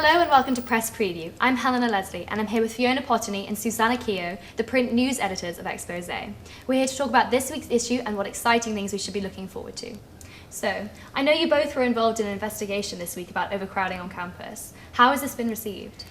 Hello and welcome to Press Preview. I'm Helena Leslie and I'm here with Fiona Potigny and Susannah Keogh, the print news editors of Exeposé. We're here to talk about this week's issue and what exciting things we should be looking forward to. So, I know you both were involved in an investigation this week about overcrowding on campus. How has this been received?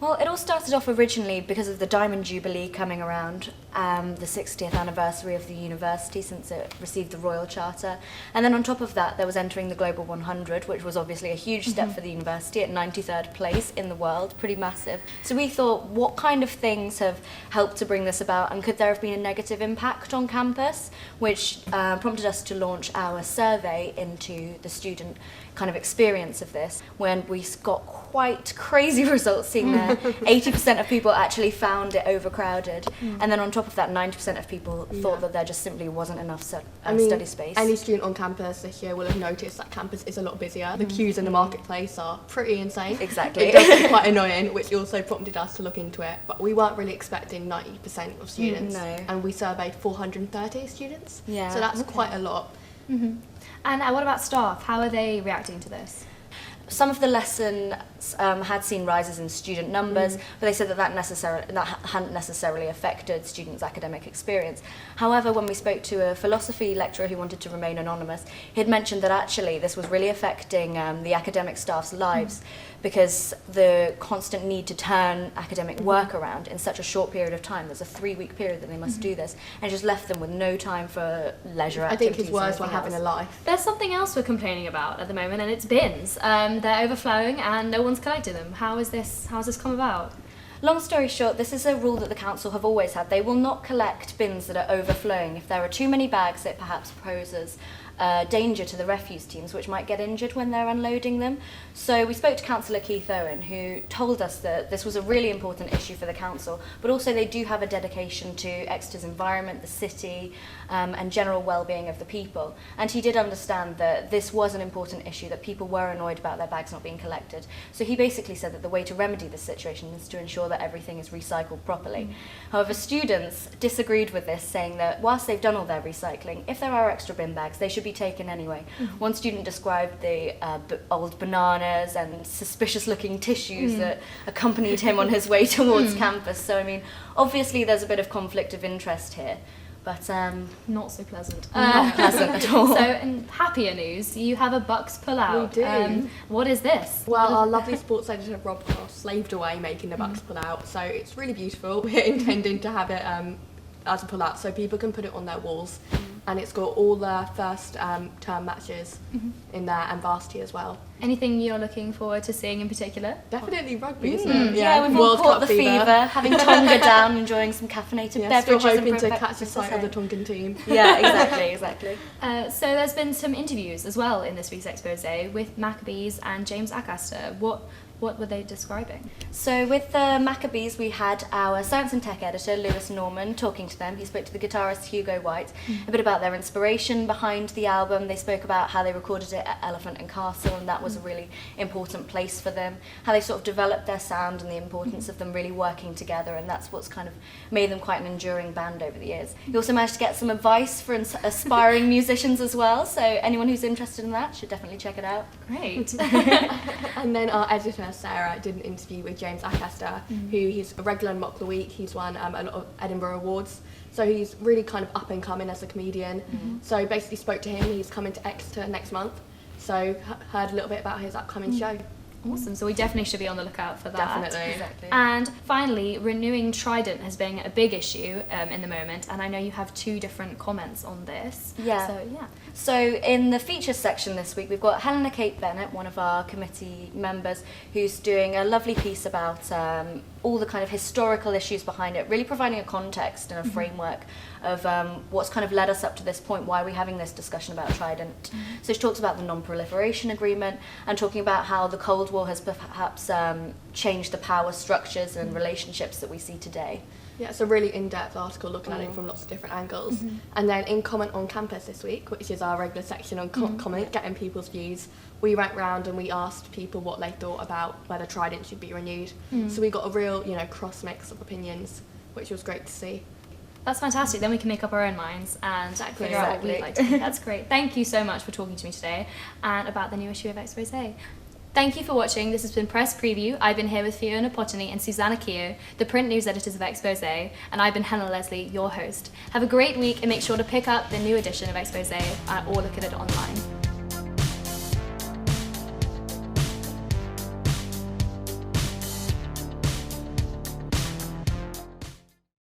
Well, it all started off originally because of the Diamond Jubilee coming around, the 60th anniversary of the university since it received the Royal Charter. And then on top of that, there was entering the Global 100, which was obviously a huge step for the university at 93rd place in the world, pretty massive. So we thought, what kind of things have helped to bring this about, and could there have been a negative impact on campus, which prompted us to launch our survey into the student kind of experience of this, when we got quite crazy results, seeing that 80% of people actually found it overcrowded, and then on top of that 90% of people thought that there just simply wasn't enough study space. Any student on campus this year will have noticed that campus is a lot busier. The queues in the marketplace are pretty insane. Exactly. It does get quite annoying, which also prompted us to look into it, but we weren't really expecting 90% of students, and we surveyed 430 students, so that's quite a lot. And what about staff? How are they reacting to this? Some of the lessons had seen rises in student numbers, but they said that hadn't necessarily affected students' academic experience. However, when we spoke to a philosophy lecturer who wanted to remain anonymous, he had mentioned that actually this was really affecting the academic staff's lives, because the constant need to turn academic work around in such a short period of time. There's a 3-week period that they must do this, and it just left them with no time for leisure activities. I think his words were having a life. There's something else we're complaining about at the moment, and it's bins. They're overflowing and no one's collected them. How has this come about? Long story short, this is a rule that the council have always had. They will not collect bins that are overflowing. If there are too many bags, it perhaps poses danger to the refuse teams, which might get injured when they're unloading them. So we spoke to Councillor Keith Owen, who told us that this was a really important issue for the council, but also they do have a dedication to Exeter's environment, the city, and general well-being of the people. And he did understand that this was an important issue, that people were annoyed about their bags not being collected. So he basically said that the way to remedy this situation is to ensure that everything is recycled properly. However, students disagreed with this, saying that whilst they've done all their recycling, if there are extra bin bags, they should be taken anyway. One student described the old bananas and suspicious-looking tissues that accompanied him on his way towards campus. So, I mean, obviously there's a bit of conflict of interest here, but not so pleasant. Not pleasant at all. So, in happier news, you have a Bucks pull-out. We do. What is this? Well, our lovely sports editor Rob Cross slaved away making the Bucks pull out, so it's really beautiful. We're intending to have it as a pull out so people can put it on their walls, and it's got all their first term matches in there, and varsity as well. Anything you're looking forward to seeing in particular? Definitely rugby, isn't it? Yeah, we've all caught the fever, having Tonga down, enjoying some caffeinated beverages. Still hoping to catch a sight of the Tongan team. Yeah, exactly. So there's been some interviews as well in this week's Exposé with Maccabees and James Acaster. What were they describing? So with the Maccabees, we had our Science and Tech editor, Lewis Norman, talking to them. He spoke to the guitarist, Hugo White, a bit about their inspiration behind the album. They spoke about how they recorded it at Elephant and Castle, and that was a really important place for them. How they sort of developed their sound and the importance of them really working together, and that's what's kind of made them quite an enduring band over the years. He also managed to get some advice for aspiring musicians as well, so anyone who's interested in that should definitely check it out. Great. And then our editor, Sarah, did an interview with James Acaster, he's a regular in Mock the Week. He's won a lot of Edinburgh Awards, so he's really kind of up and coming as a comedian. So basically spoke to him. He's coming to Exeter next month, so heard a little bit about his upcoming show. Awesome, so we definitely should be on the lookout for that. Definitely. Exactly. And finally, renewing Trident has been a big issue in the moment, and I know you have 2 different comments on this. So in the features section this week, we've got Helena Kate Bennett, one of our committee members, who's doing a lovely piece about all the kind of historical issues behind it, really providing a context and a framework of what's kind of led us up to this point, why we're having this discussion about Trident. So she talks about the Non-Proliferation Agreement and talking about how the Cold War has perhaps changed the power structures and relationships that we see today. Yeah, it's a really in-depth article looking at it from lots of different angles. And then in Comment on Campus this week, which is our regular section on comment, getting people's views, we went round and we asked people what they thought about whether Trident should be renewed. So we got a real, cross mix of opinions, which was great to see. That's fantastic. Then we can make up our own minds and figure out what we'd like to do. That's great. Thank you so much for talking to me today and about the new issue of Exposé. Thank you for watching. This has been Press Preview. I've been here with Fiona Potigny and Susannah Keogh, the print news editors of Exposé, and I've been Hannah Leslie, your host. Have a great week and make sure to pick up the new edition of Exposé or look at it online.